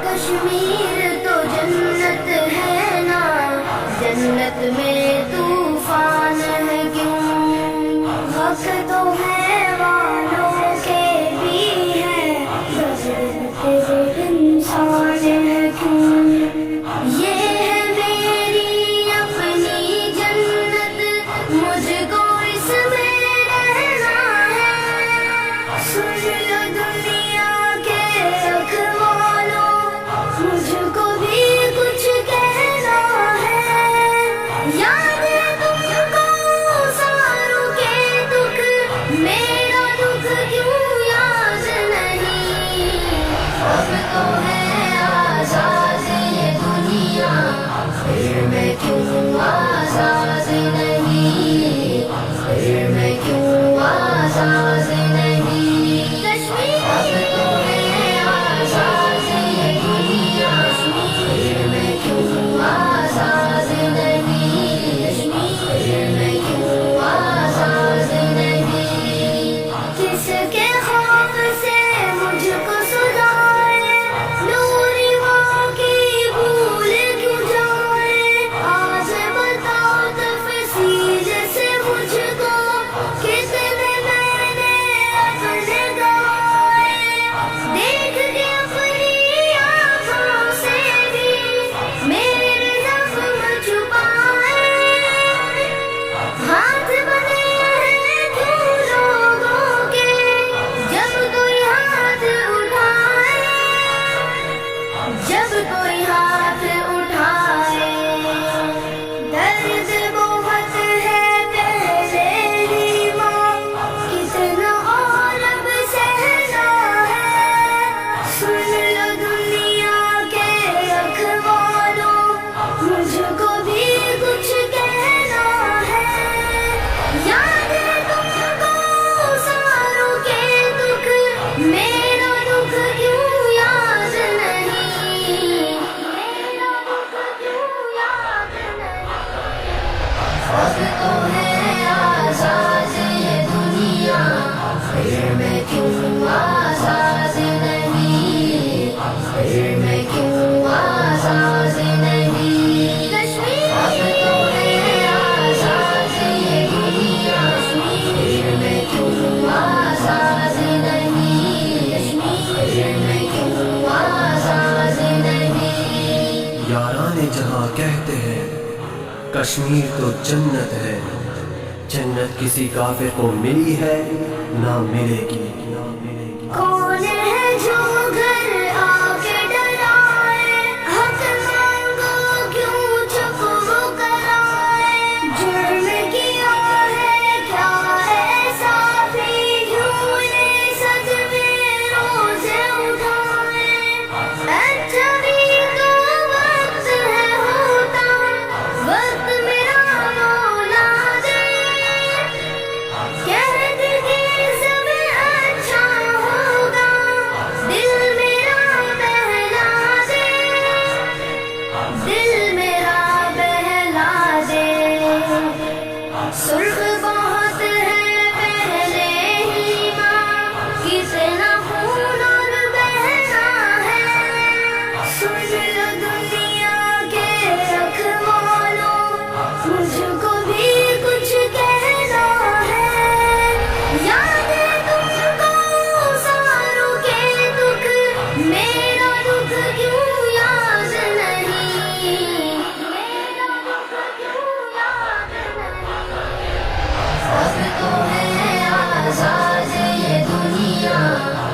کشمیر تو جنت ہے نا، جنت میں طوفان ہے کیوں، حق تو ہے والوں کے بھی ہے، غضب انسان ہے کیوں، یہ ہے میری اپنی جنت، مجھ کو اس میں رہنا ہے، سن لو دنیا کے رکھوالوں، مجھ کو بھی کچھ کہنا ہے، یاد ہے تم کو ساروں کے دکھ، میرا دکھ کیوں یاد نہیں، اب تو ہے آزاد یہ دنیا، پھر میں کیوں آزاد نہیں، پھر میں کیوں آزاد نہیں، کشمیر اب تو ہے آزاد یہ دنیا، پھر میں کیوں آزاد نہیں، پھر میں کیوں آزاد نہیں، کس کے خوف سے مجھ کو سدائے، نوری ماں کی بھول کیوں جائے، آج بتاؤ تفصیل سے مجھ کو، کتنے میں نے اپنے گوائے، دیکھ کے اپنی آنکھوں سے بھی میرے زخم چھپائے، ہاتھ بنے ہیں کیوں لوگوں کے، جب کوئی ہاتھ اٹھائے، جب کوئی ہاتھ اٹھائے، درد بہت ہے پہلے ہی ماں، کتنا اور اب سہنا ہے، سن لو دنیا کے رکھوالوں، مجھ کو بھی کچھ کہنا ہے، یاد ہے تم کو ساروں کے دکھ، میرا دکھ کیوں یاد نہیں، میرا دکھ کیوں یاد نہیں، اب تو ہے آزاد یہ دنیا، پھر میں کیوں آزاد نہیں، پھر میں کیوں آزاد نہیں، کشمیر اب تو ہے آزاد یہ دنیا، پھر میں کیوں آزاد نہیں، پھر میں کیوں آزاد نہیں، یاران جہاں کہتے ہیں کشمیر تو جنت ہے، جنت کسی کافر کو ملی ہے نہ ملے گی، کون ہے جو گھر آ کے ڈرائے، حق مانگو کیوں چپ وہ کرائے، جرم کیا ہے کیا ایسا بھی، کیوں نے سج میں روزے اٹھائے، اچھا بھی تو وقت ہے ہوتا، وقت میرا مولا دے، کہہ دے کہ سب اچھا ہوگا، دل میرا بہلا دے، دل میرا بہلا دے، سرخ بہت ہے پہلے ہی ماں، کتنا خون اور بہنا ہے، سن لو دنیا کے رکھوالوں، مجھ کو بھی کچھ کہنا ہے، یاد ہے تم کو ساروں کے دکھ، میرا دکھ کیوں یاد نہیں، میرا دکھ کیوں یاد نہیں، اب تو ہے آزاد یہ دنیا،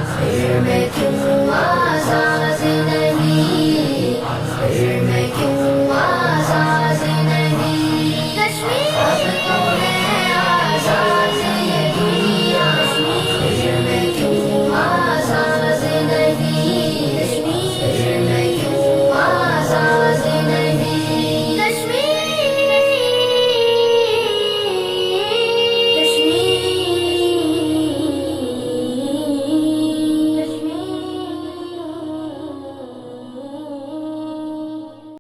پھر میں کیوں